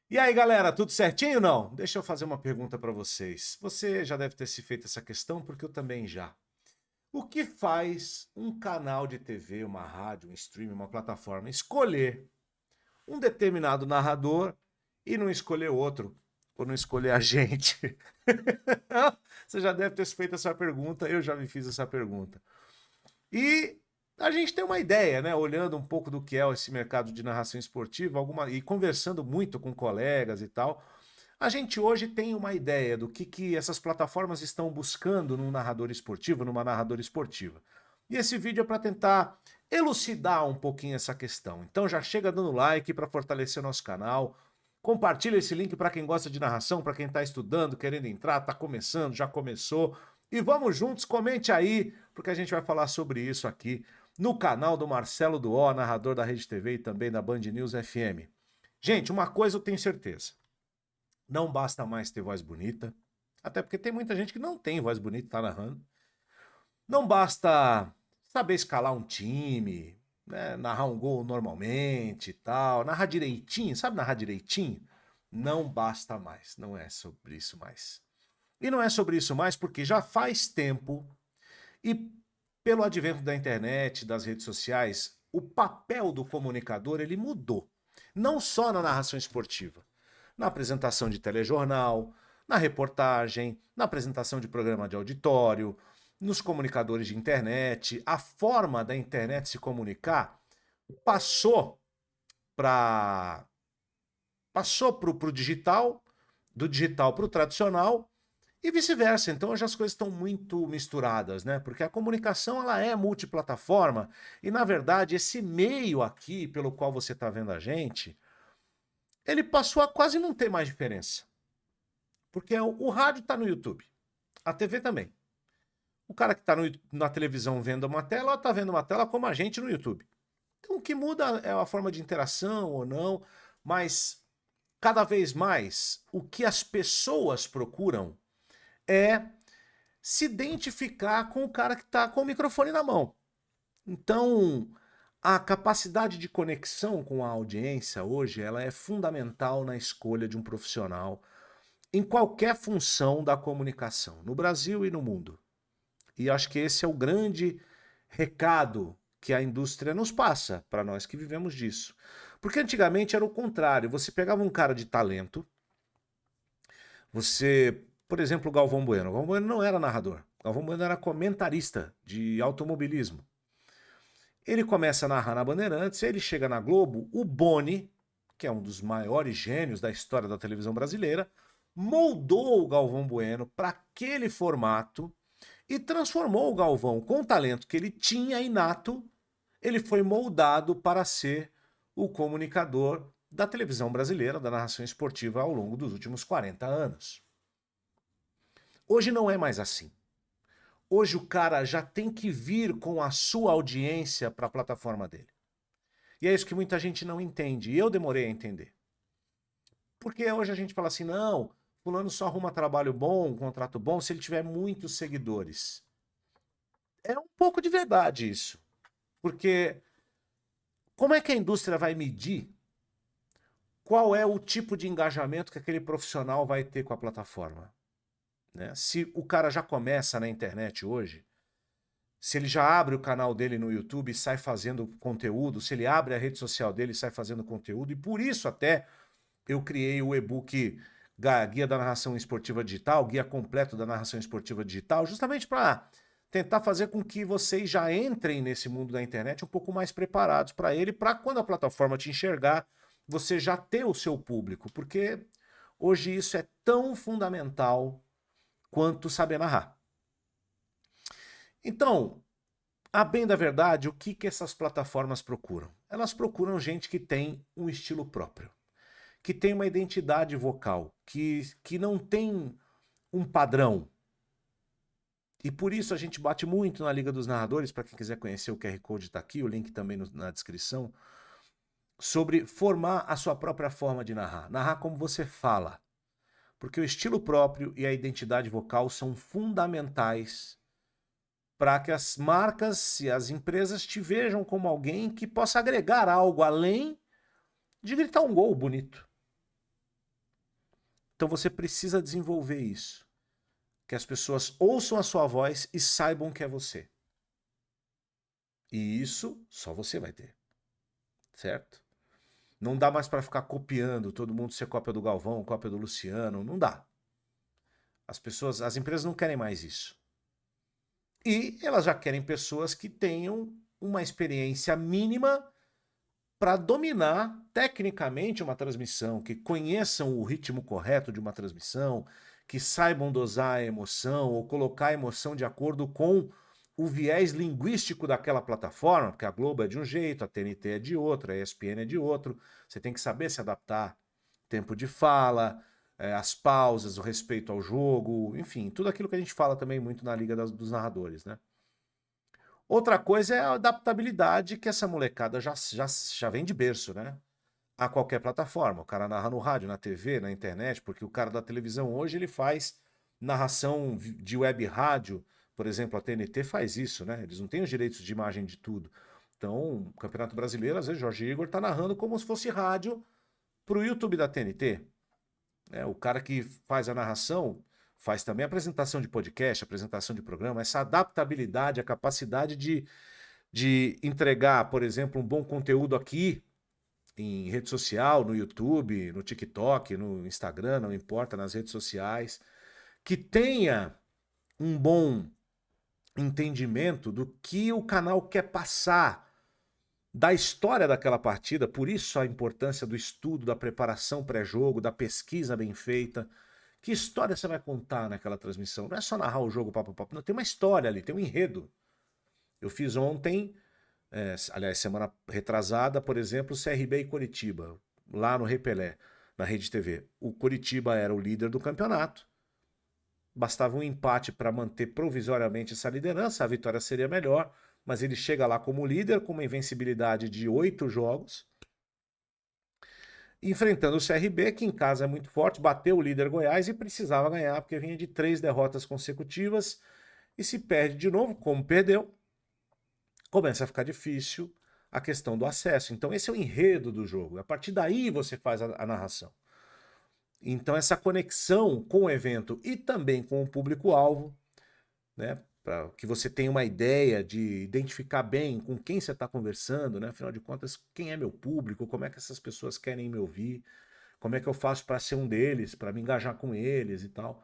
E aí, galera, tudo certinho ou não? Deixa eu fazer uma pergunta para vocês. Você já deve ter se feito essa questão, porque eu também já. O que faz um canal de TV, uma rádio, um streaming, uma plataforma escolher um determinado narrador e não escolher outro? Ou não escolher a gente? Você já deve ter se feito essa pergunta, eu já me fiz essa pergunta. E a gente tem uma ideia, né? Olhando um pouco do que é esse mercado de narração esportiva, e conversando muito com colegas e tal, a gente hoje tem uma ideia do que essas plataformas estão buscando num narrador esportivo, numa narradora esportiva. E esse vídeo é para tentar elucidar um pouquinho essa questão. Então já chega dando like para fortalecer o nosso canal. Compartilha esse link para quem gosta de narração, para quem está estudando, querendo entrar, está começando, já começou. E vamos juntos, comente aí, porque a gente vai falar sobre isso aqui no canal do Marcelo Duó, narrador da Rede TV e também da Band News FM. Gente, uma coisa eu tenho certeza. Não basta mais ter voz bonita, até porque tem muita gente que não tem voz bonita e tá narrando. Não basta saber escalar um time, né, narrar um gol normalmente e tal, narrar direitinho, sabe narrar direitinho? Não basta mais, não é sobre isso mais. E não é sobre isso mais porque já faz tempo e pelo advento da internet, das redes sociais, o papel do comunicador ele mudou. Não só na narração esportiva, na apresentação de telejornal, na reportagem, na apresentação de programa de auditório, nos comunicadores de internet. A forma da internet se comunicar passou para o digital, do digital para o tradicional e vice-versa. Então hoje as coisas estão muito misturadas, né? Porque a comunicação ela é multiplataforma e na verdade esse meio aqui pelo qual você está vendo a gente, ele passou a quase não ter mais diferença. Porque o rádio está no YouTube, a TV também. O cara que está na televisão vendo uma tela, está vendo uma tela como a gente no YouTube. Então o que muda é a forma de interação ou não, mas cada vez mais o que as pessoas procuram é se identificar com o cara que está com o microfone na mão. Então, a capacidade de conexão com a audiência hoje, ela é fundamental na escolha de um profissional em qualquer função da comunicação, no Brasil e no mundo. E acho que esse é o grande recado que a indústria nos passa, para nós que vivemos disso. Porque antigamente era o contrário, você pegava um cara de talento, você, por exemplo, o Galvão Bueno. O Galvão Bueno não era narrador, o Galvão Bueno era comentarista de automobilismo. Ele começa a narrar na Bandeirantes, ele chega na Globo, o Boni, que é um dos maiores gênios da história da televisão brasileira, moldou o Galvão Bueno para aquele formato e transformou o Galvão com o talento que ele tinha inato, ele foi moldado para ser o comunicador da televisão brasileira, da narração esportiva ao longo dos últimos 40 anos. Hoje não é mais assim. Hoje o cara já tem que vir com a sua audiência para a plataforma dele. E é isso que muita gente não entende, e eu demorei a entender. Porque hoje a gente fala assim, não, fulano só arruma trabalho bom, um contrato bom, se ele tiver muitos seguidores. É um pouco de verdade isso. Porque como é que a indústria vai medir qual é o tipo de engajamento que aquele profissional vai ter com a plataforma? Né? Se o cara já começa na internet hoje, se ele já abre o canal dele no YouTube e sai fazendo conteúdo, se ele abre a rede social dele e sai fazendo conteúdo, e por isso até eu criei o e-book Guia da Narração Esportiva Digital, Guia Completo da Narração Esportiva Digital, justamente para tentar fazer com que vocês já entrem nesse mundo da internet um pouco mais preparados para ele, para quando a plataforma te enxergar, você já ter o seu público, porque hoje isso é tão fundamental quanto saber narrar. Então, a bem da verdade, o que essas plataformas procuram? Elas procuram gente que tem um estilo próprio, que tem uma identidade vocal, que não tem um padrão. E por isso a gente bate muito na Liga dos Narradores, para quem quiser conhecer o QR Code está aqui, o link também na descrição, sobre formar a sua própria forma de narrar. Narrar como você fala. Porque o estilo próprio e a identidade vocal são fundamentais para que as marcas e as empresas te vejam como alguém que possa agregar algo além de gritar um gol bonito. Então você precisa desenvolver isso. Que as pessoas ouçam a sua voz e saibam que é você. E isso só você vai ter. Certo? Não dá mais para ficar copiando, todo mundo ser cópia do Galvão, cópia do Luciano, não dá. As empresas não querem mais isso. E elas já querem pessoas que tenham uma experiência mínima para dominar tecnicamente uma transmissão, que conheçam o ritmo correto de uma transmissão, que saibam dosar a emoção ou colocar a emoção de acordo com o viés linguístico daquela plataforma, porque a Globo é de um jeito, a TNT é de outro, a ESPN é de outro. Você tem que saber se adaptar. Tempo de fala, as pausas, o respeito ao jogo, enfim, tudo aquilo que a gente fala também muito na Liga dos Narradores, né? Outra coisa é a adaptabilidade que essa molecada já vem de berço, né? A qualquer plataforma. O cara narra no rádio, na TV, na internet, porque o cara da televisão hoje ele faz narração de web rádio, por exemplo, a TNT faz isso, né? Eles não têm os direitos de imagem de tudo. Então, o Campeonato Brasileiro, às vezes, Jorge Igor tá narrando como se fosse rádio pro YouTube da TNT. O cara que faz a narração faz também a apresentação de podcast, apresentação de programa, essa adaptabilidade, a capacidade de entregar, por exemplo, um bom conteúdo aqui em rede social, no YouTube, no TikTok, no Instagram, não importa, nas redes sociais, que tenha um bom entendimento do que o canal quer passar da história daquela partida, por isso a importância do estudo, da preparação pré-jogo, da pesquisa bem feita. Que história você vai contar naquela transmissão? Não é só narrar o jogo papo papo, não, tem uma história ali, tem um enredo. Eu fiz ontem, aliás, semana retrasada, por exemplo, CRB e Coritiba, lá no Rei Pelé, na Rede TV. O Coritiba era o líder do campeonato, bastava um empate para manter provisoriamente essa liderança, a vitória seria melhor, mas ele chega lá como líder, com uma invencibilidade de 8 jogos, enfrentando o CRB, que em casa é muito forte, bateu o líder Goiás e precisava ganhar, porque vinha de 3 derrotas consecutivas, e se perde de novo, como perdeu, começa a ficar difícil a questão do acesso. Então esse é o enredo do jogo, a partir daí você faz a narração. Então essa conexão com o evento e também com o público-alvo, né, para que você tenha uma ideia de identificar bem com quem você está conversando, né? Afinal de contas, quem é meu público, como é que essas pessoas querem me ouvir, como é que eu faço para ser um deles, para me engajar com eles e tal.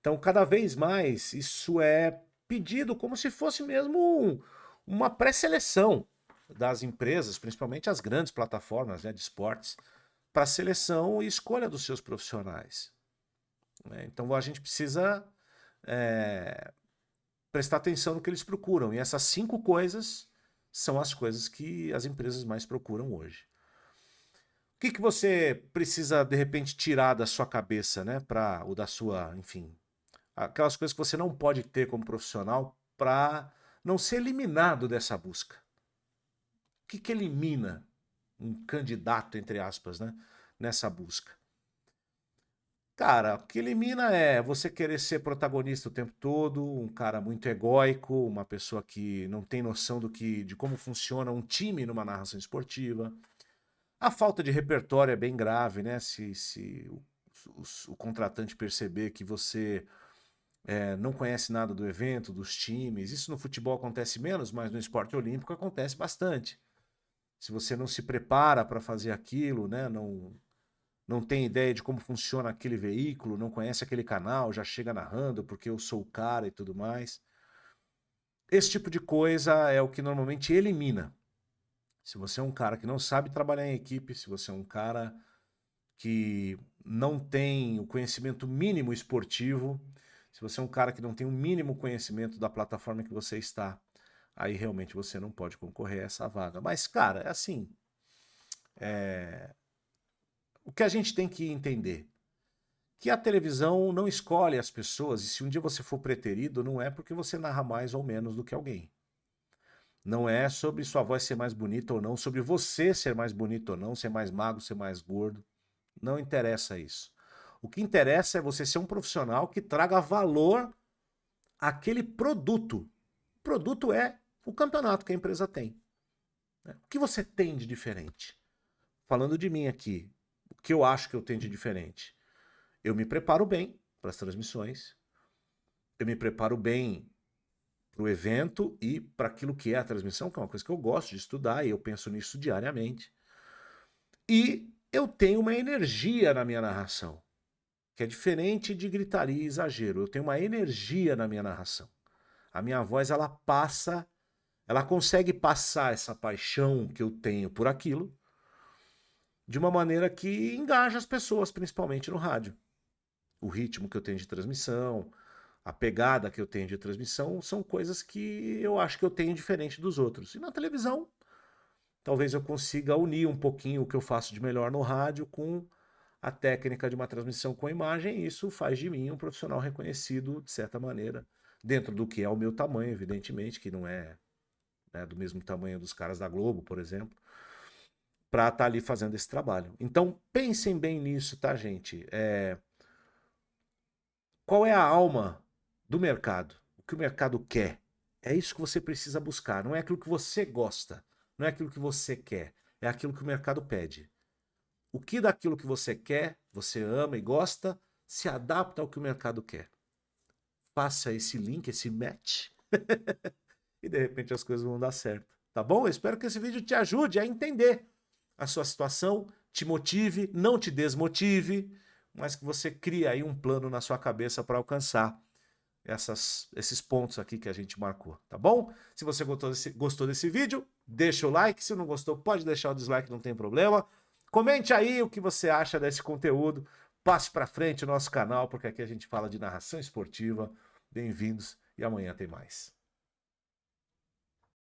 Então, cada vez mais, isso é pedido como se fosse mesmo uma pré-seleção das empresas, principalmente as grandes plataformas, né, de esportes, para seleção e escolha dos seus profissionais, né? Então, a gente precisa prestar atenção no que eles procuram. E essas 5 coisas são as coisas que as empresas mais procuram hoje. O que você precisa, de repente, tirar da sua cabeça, né? Ou da sua, enfim, aquelas coisas que você não pode ter como profissional para não ser eliminado dessa busca. O que elimina um candidato, entre aspas, né? Nessa busca? Cara, o que elimina é você querer ser protagonista o tempo todo, um cara muito egóico, uma pessoa que não tem noção de como funciona um time numa narração esportiva. A falta de repertório é bem grave, né? Se o contratante perceber que você não conhece nada do evento, dos times, isso no futebol acontece menos, mas no esporte olímpico acontece bastante. Se você não se prepara para fazer aquilo, né? Não tem ideia de como funciona aquele veículo, não conhece aquele canal, já chega narrando porque eu sou o cara e tudo mais. Esse tipo de coisa é o que normalmente elimina. Se você é um cara que não sabe trabalhar em equipe, se você é um cara que não tem o conhecimento mínimo esportivo, se você é um cara que não tem o mínimo conhecimento da plataforma que você está, aí realmente você não pode concorrer a essa vaga. Mas, cara, é assim. O que a gente tem que entender? Que a televisão não escolhe as pessoas, e se um dia você for preterido, não é porque você narra mais ou menos do que alguém. Não é sobre sua voz ser mais bonita ou não, sobre você ser mais bonito ou não, ser mais magro, ser mais gordo. Não interessa isso. O que interessa é você ser um profissional que traga valor àquele produto. O produto é o campeonato que a empresa tem, né? O que você tem de diferente? Falando de mim aqui, o que eu acho que eu tenho de diferente? Eu me preparo bem para as transmissões, eu me preparo bem para o evento e para aquilo que é a transmissão, que é uma coisa que eu gosto de estudar e eu penso nisso diariamente. E eu tenho uma energia na minha narração, que é diferente de gritaria e exagero. Eu tenho uma energia na minha narração. A minha voz, ela passa, ela consegue passar essa paixão que eu tenho por aquilo de uma maneira que engaja as pessoas, principalmente no rádio. O ritmo que eu tenho de transmissão, a pegada que eu tenho de transmissão, são coisas que eu acho que eu tenho diferente dos outros. E na televisão, talvez eu consiga unir um pouquinho o que eu faço de melhor no rádio com a técnica de uma transmissão com imagem, e isso faz de mim um profissional reconhecido, de certa maneira, dentro do que é o meu tamanho, evidentemente, que não é, né, do mesmo tamanho dos caras da Globo, por exemplo, para estar ali fazendo esse trabalho. Então, pensem bem nisso, tá, gente? Qual é a alma do mercado? O que o mercado quer? É isso que você precisa buscar. Não é aquilo que você gosta, não é aquilo que você quer, é aquilo que o mercado pede. O que daquilo que você quer, você ama e gosta, se adapta ao que o mercado quer. Faça esse link, esse match, e de repente as coisas vão dar certo. Tá bom? Eu espero que esse vídeo te ajude a entender a sua situação, te motive, não te desmotive, mas que você crie aí um plano na sua cabeça para alcançar esses pontos aqui que a gente marcou, tá bom? Se você gostou desse vídeo, deixa o like. Se não gostou, pode deixar o dislike, não tem problema. Comente aí o que você acha desse conteúdo. Passe para frente o nosso canal, porque aqui a gente fala de narração esportiva. Bem-vindos e amanhã tem mais.